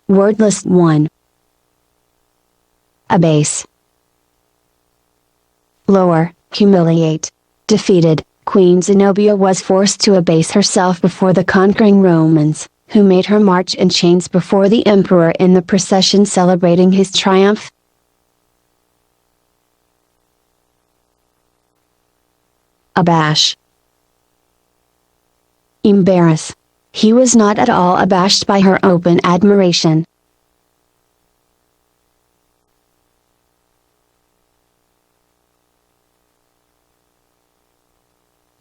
Wordless 1. Abase. Lower, humiliate. Defeated, Queen Zenobia was forced to abase herself before the conquering Romans, who made her march in chains before the emperor in the procession celebrating his triumph. Abash. Embarrass. He was not at all abashed by her open admiration.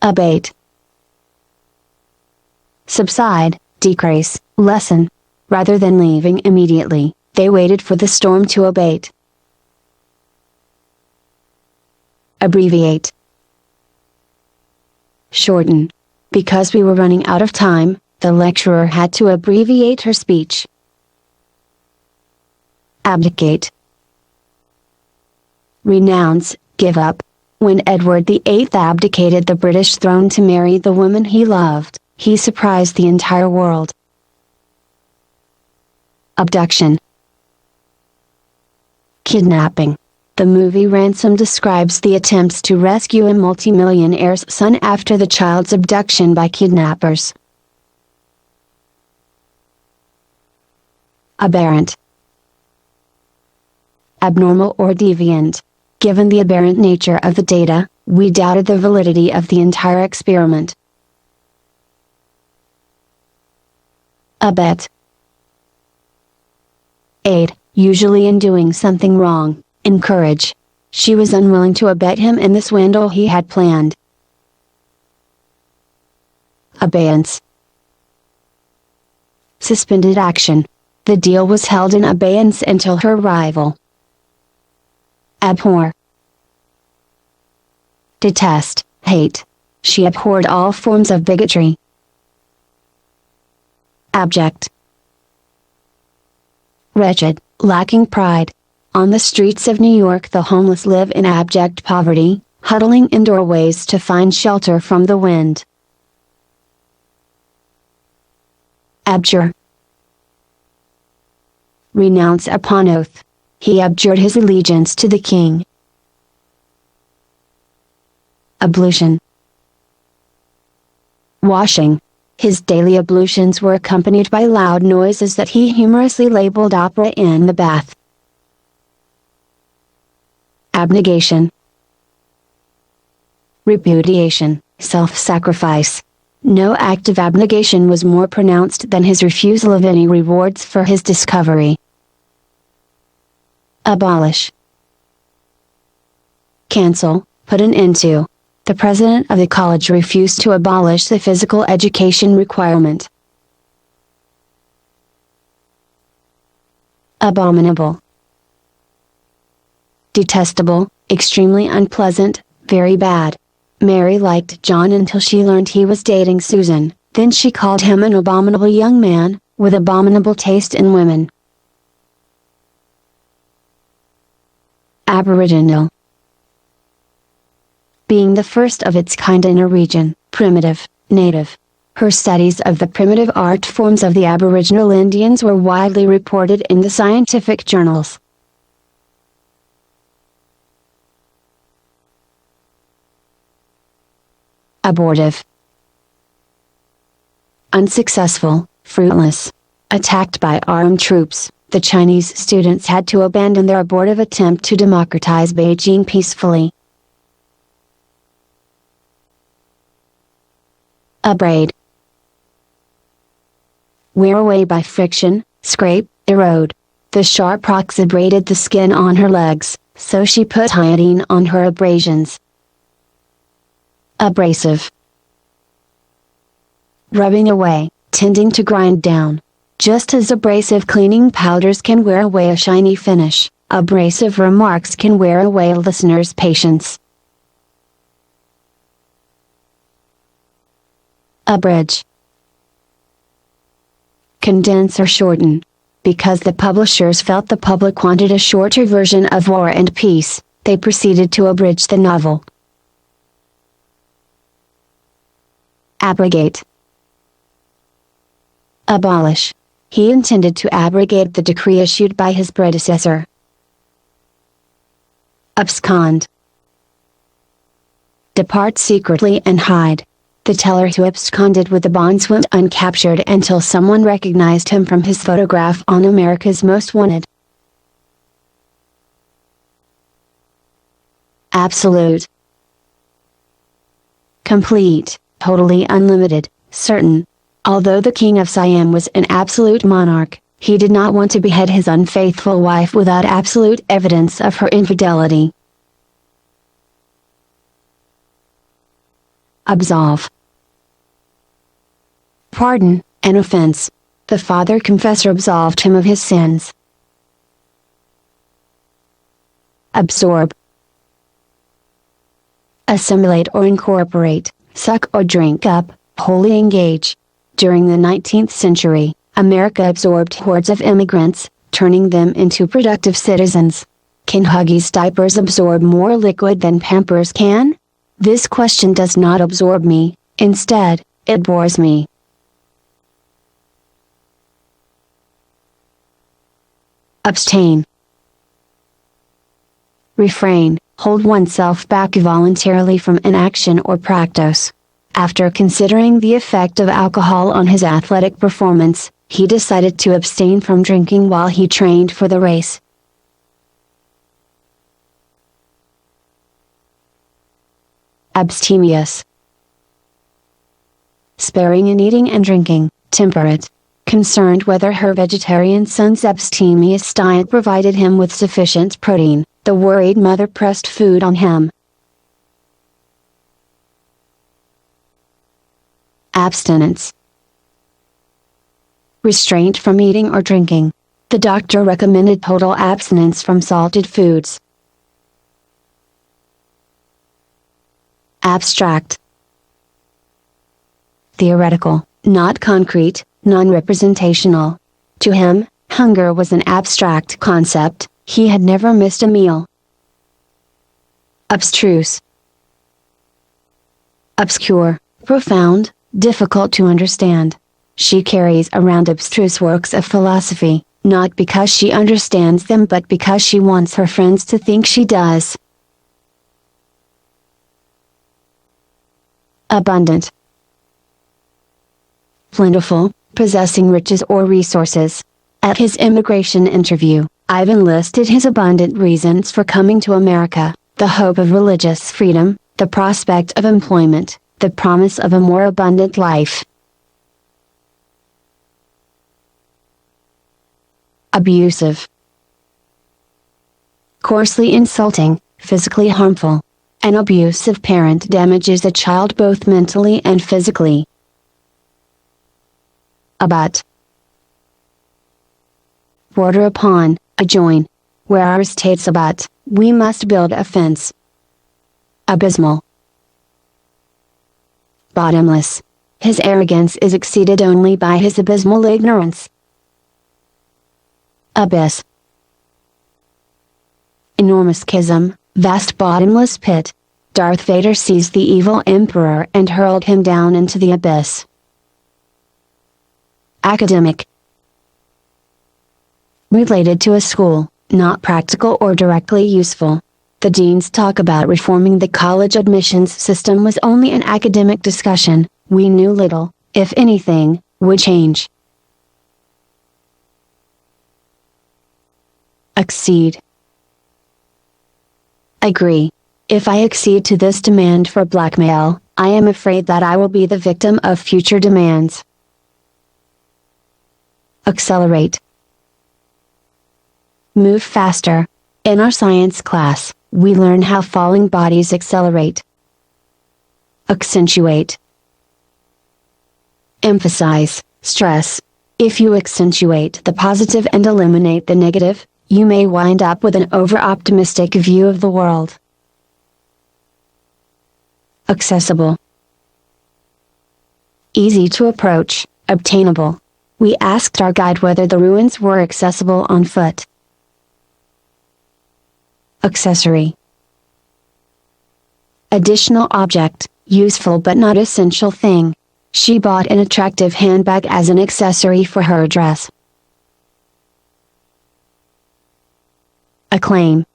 Abate. Subside, decrease, lessen. Rather than leaving immediately, they waited for the storm to abate. Abbreviate. Shorten. Because we were running out of time, the lecturer had to abbreviate her speech. Abdicate. Renounce, give up. When Edward VIII abdicated the British throne to marry the woman he loved, he surprised the entire world. Abduction. Kidnapping. The movie Ransom describes the attempts to rescue a multimillionaire's son after the child's abduction by kidnappers. Aberrant. Abnormal or deviant. Given the aberrant nature of the data, we doubted the validity of the entire experiment. Abet. Aid, usually in doing something wrong. Encourage. She was unwilling to abet him in the swindle he had planned. Abeyance. Suspended action. The deal was held in abeyance until her arrival. Abhor. Detest, hate. She abhorred all forms of bigotry. Abject. Wretched, lacking pride. On the streets of New York the homeless live in abject poverty, huddling in doorways to find shelter from the wind. Abjure. Renounce upon oath. He abjured his allegiance to the king. Ablution. Washing. His daily ablutions were accompanied by loud noises that he humorously labeled opera in the bath. Abnegation. Repudiation, self-sacrifice. No act of abnegation was more pronounced than his refusal of any rewards for his discovery. Abolish. Cancel, put an end to. The president of the college refused to abolish the physical education requirement. Abominable. Detestable, extremely unpleasant, very bad. Mary liked John until she learned he was dating Susan, then she called him an abominable young man, with abominable taste in women. Aboriginal. Being the first of its kind in a region, primitive, native. Her studies of the primitive art forms of the Aboriginal Indians were widely reported in the scientific journals. Abortive. Unsuccessful, fruitless. Attacked by armed troops, the Chinese students had to abandon their abortive attempt to democratize Beijing peacefully. Abrade. Wear away by friction, scrape, erode. The sharp rocks abraded the skin on her legs, so she put iodine on her abrasions. Abrasive. Rubbing away, tending to grind down. Just as abrasive cleaning powders can wear away a shiny finish, abrasive remarks can wear away a listener's patience. Abridge. Condense or shorten. Because the publishers felt the public wanted a shorter version of War and Peace, they proceeded to abridge the novel. Abrogate. Abolish. He intended to abrogate the decree issued by his predecessor. Abscond. Depart secretly and hide. The teller who absconded with the bonds went uncaptured until someone recognized him from his photograph on America's Most Wanted. Absolute. Complete, totally unlimited, certain. Although the king of Siam was an absolute monarch, he did not want to behead his unfaithful wife without absolute evidence of her infidelity. Absolve. Pardon, an offense. The father confessor absolved him of his sins. Absorb. Assimilate or incorporate, suck or drink up, wholly engage. During the 19th century, America absorbed hordes of immigrants, turning them into productive citizens. Can Huggies diapers absorb more liquid than Pampers can? This question does not absorb me, instead, it bores me. Abstain. Refrain, hold oneself back voluntarily from an action or practice. After considering the effect of alcohol on his athletic performance, he decided to abstain from drinking while he trained for the race. Abstemious. Sparing in eating and drinking, temperate. Concerned whether her vegetarian son's abstemious diet provided him with sufficient protein, the worried mother pressed food on him. Abstinence. Restraint from eating or drinking. The doctor recommended total abstinence from salted foods. Abstract. Theoretical, not concrete, non-representational. To him, hunger was an abstract concept, he had never missed a meal. Abstruse. Obscure, profound, difficult to understand. She carries around abstruse works of philosophy, not because she understands them but because she wants her friends to think she does. Abundant. Plentiful, possessing riches or resources. At his immigration interview, Ivan listed his abundant reasons for coming to America: the hope of religious freedom, the prospect of employment, the promise of a more abundant life. Abusive. Coarsely insulting, physically harmful. An abusive parent damages a child both mentally and physically. Abut. Border upon, adjoin. Where our estates abut, we must build a fence. Abysmal. Bottomless. His arrogance is exceeded only by his abysmal ignorance. Abyss. Enormous chasm, vast bottomless pit. Darth Vader seized the evil emperor and hurled him down into the abyss. Academic. Related to a school, not practical or directly useful. The dean's talk about reforming the college admissions system was only an academic discussion. We knew little, if anything, would change. Accede. Agree. If I accede to this demand for blackmail, I am afraid that I will be the victim of future demands. Accelerate. Move faster. In our science class, we learn how falling bodies accelerate. Accentuate. Emphasize, stress. If you accentuate the positive and eliminate the negative, you may wind up with an over-optimistic view of the world. Accessible. Easy to approach, obtainable. We asked our guide whether the ruins were accessible on foot. Accessory. Additional object, useful but not essential thing. She bought an attractive handbag as an accessory for her dress. Acclaim.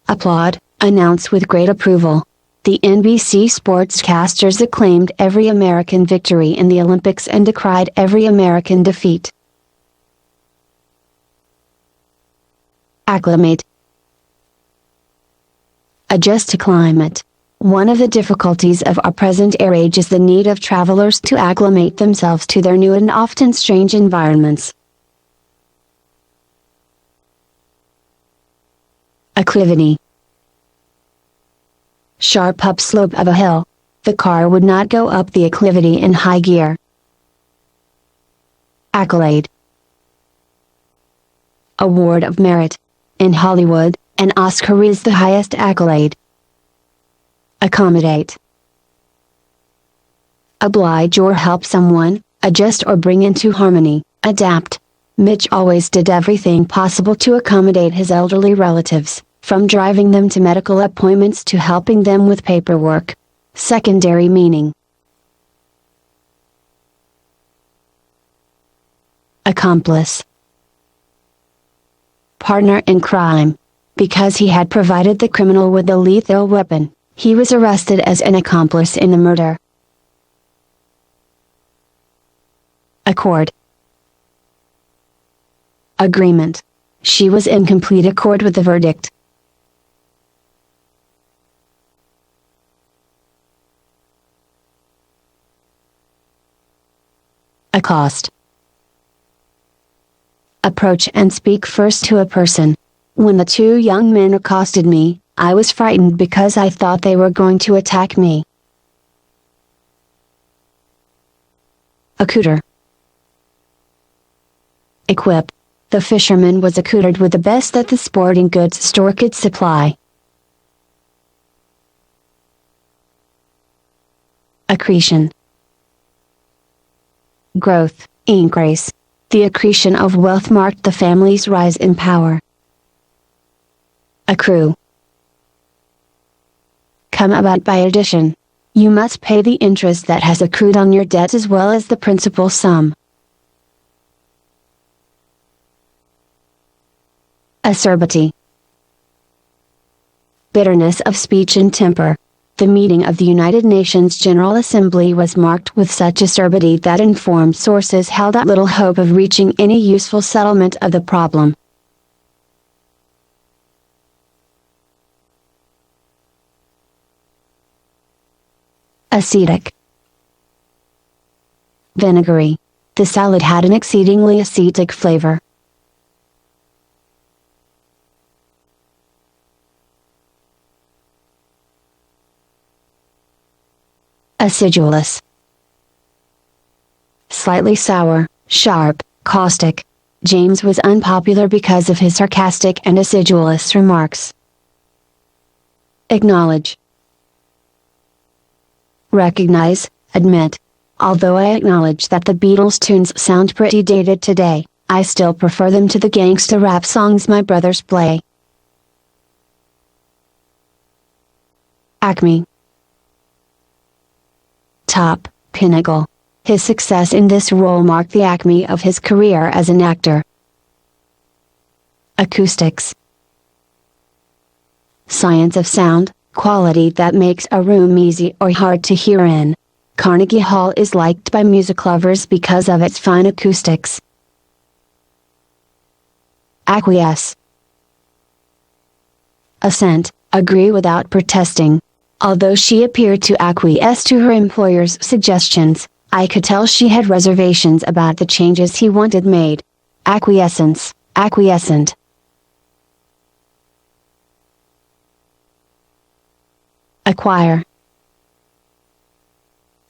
Applaud, announce with great approval. The NBC sportscasters acclaimed every American victory in the Olympics and decried every American defeat. Acclimate. Adjust to climate. One of the difficulties of our present age is the need of travelers to acclimate themselves to their new and often strange environments. Acclivity. Sharp upslope of a hill. The car would not go up the acclivity in high gear. Accolade. Award of merit. In Hollywood, an Oscar is the highest accolade. Accommodate. Oblige or help someone, adjust or bring into harmony, adapt. Mitch always did everything possible to accommodate his elderly relatives, from driving them to medical appointments to helping them with paperwork. Secondary meaning. Accomplice. Partner in crime. Because he had provided the criminal with the lethal weapon, he was arrested as an accomplice in the murder. Accord. Agreement. She was in complete accord with the verdict. Accost. Approach and speak first to a person. When the two young men accosted me, I was frightened because I thought they were going to attack me. Accoutre. Equip. The fisherman was accoutred with the best that the sporting goods store could supply. Accretion. Growth, increase. The accretion of wealth marked the family's rise in power. Accrue. Come about by addition. You must pay the interest that has accrued on your debt as well as the principal sum. Acerbity. Bitterness of speech and temper. The meeting of the United Nations General Assembly was marked with such acerbity that informed sources held out little hope of reaching any useful settlement of the problem. Acetic. Vinegary. The salad had an exceedingly acetic flavor. Acidulous. Slightly sour, sharp, caustic. James was unpopular because of his sarcastic and acidulous remarks. Acknowledge. Recognize, admit. Although I acknowledge that the Beatles' tunes sound pretty dated today, I still prefer them to the gangsta rap songs my brothers play. Acme. Top, pinnacle. His success in this role marked the acme of his career as an actor. Acoustics. Science of sound, quality that makes a room easy or hard to hear in. Carnegie Hall is liked by music lovers because of its fine acoustics. Acquiesce. Assent, agree without protesting. Although she appeared to acquiesce to her employer's suggestions, I could tell she had reservations about the changes he wanted made. Acquiescence, acquiescent. Acquire.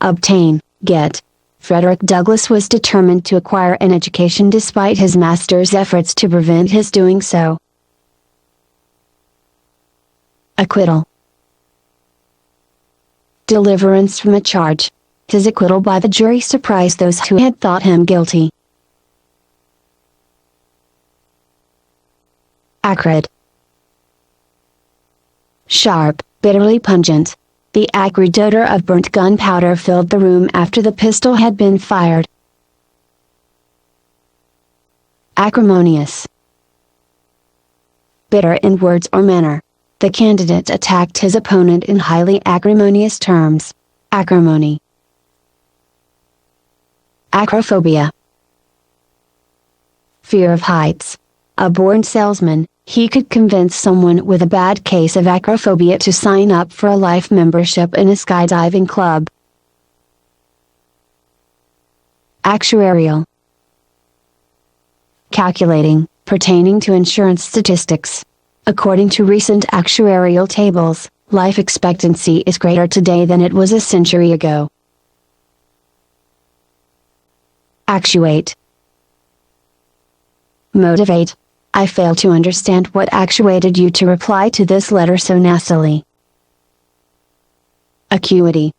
Obtain, get. Frederick Douglass was determined to acquire an education despite his master's efforts to prevent his doing so. Acquittal. Deliverance from a charge. His acquittal by the jury surprised those who had thought him guilty. Acrid. Sharp, bitterly pungent. The acrid odor of burnt gunpowder filled the room after the pistol had been fired. Acrimonious. bitter in words or manner. The candidate attacked his opponent in highly acrimonious terms. Acrimony. Acrophobia. Fear of heights. A born salesman, he could convince someone with a bad case of acrophobia to sign up for a life membership in a skydiving club. Actuarial. Calculating, pertaining to insurance statistics. According to recent actuarial tables, life expectancy is greater today than it was a century ago. Actuate. Motivate. I fail to understand what actuated you to reply to this letter so nastily. Acuity.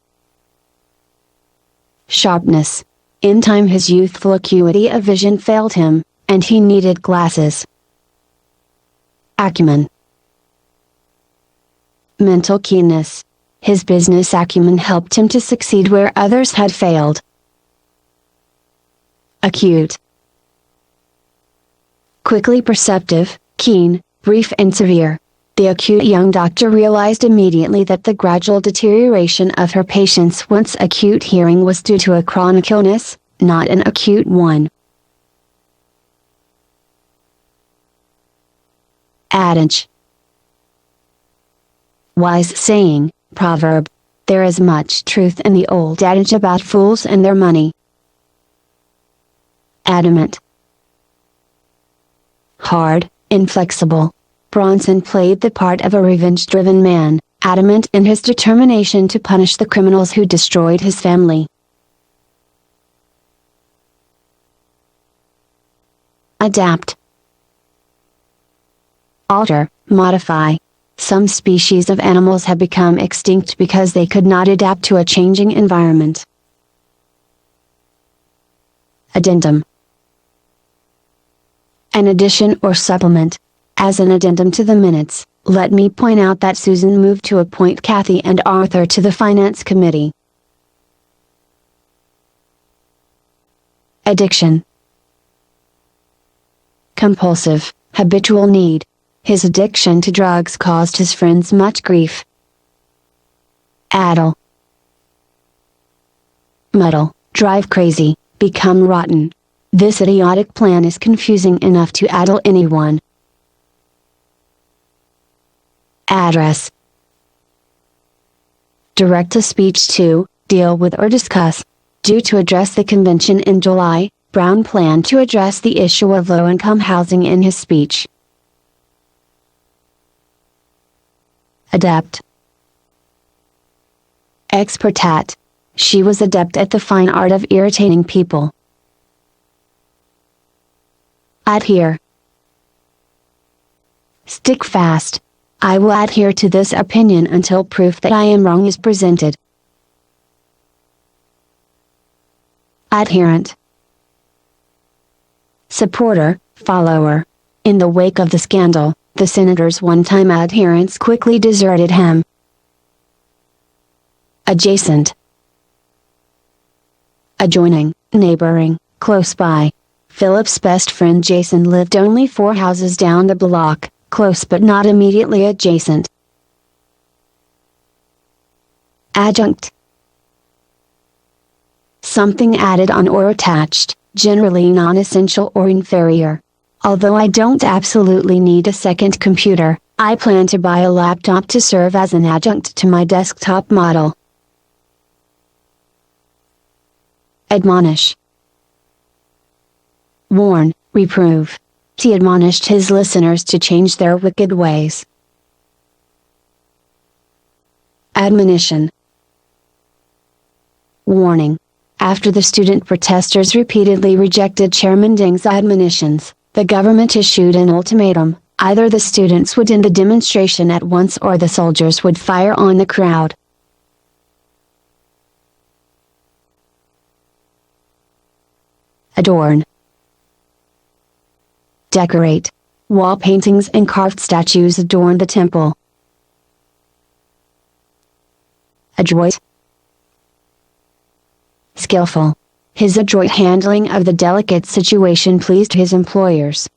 Sharpness. In time his youthful acuity of vision failed him, and he needed glasses. Acumen. Mental keenness. His business acumen helped him to succeed where others had failed. Acute. Quickly perceptive, keen, brief and severe. The acute young doctor realized immediately that the gradual deterioration of her patient's once acute hearing was due to a chronic illness, not an acute one. Adage. Wise saying, proverb. There is much truth in the old adage about fools and their money. Adamant. Hard, inflexible. Bronson played the part of a revenge-driven man, adamant in his determination to punish the criminals who destroyed his family. Adapt. Alter, modify. Some species of animals have become extinct because they could not adapt to a changing environment. Addendum. An addition or supplement. As an addendum to the minutes, let me point out that Susan moved to appoint Kathy and Arthur to the Finance Committee. Addiction. Compulsive, habitual need. His addiction to drugs caused his friends much grief. Addle. Muddle, drive crazy, become rotten. This idiotic plan is confusing enough to addle anyone. Address. Direct a speech to, deal with or discuss. Due to address the convention in July, Brown planned to address the issue of low-income housing in his speech. Adept. Expert at. She was adept at the fine art of irritating people. Adhere. Stick fast. I will adhere to this opinion until proof that I am wrong is presented. Adherent. Supporter, follower. In the wake of the scandal, the senator's one-time adherents quickly deserted him. Adjacent. Adjoining, neighboring, close by. Philip's best friend Jason lived only 4 houses down the block, close but not immediately adjacent. Adjunct. Something added on or attached, generally non-essential or inferior. Although I don't absolutely need a second computer, I plan to buy a laptop to serve as an adjunct to my desktop model. Admonish. Warn, reprove. He admonished his listeners to change their wicked ways. Admonition. Warning. After the student protesters repeatedly rejected Chairman Ding's admonitions, the government issued an ultimatum: either the students would end the demonstration at once or the soldiers would fire on the crowd. Adorn. Decorate. Wall paintings and carved statues adorn the temple. Adroit. Skillful. His adroit handling of the delicate situation pleased his employers.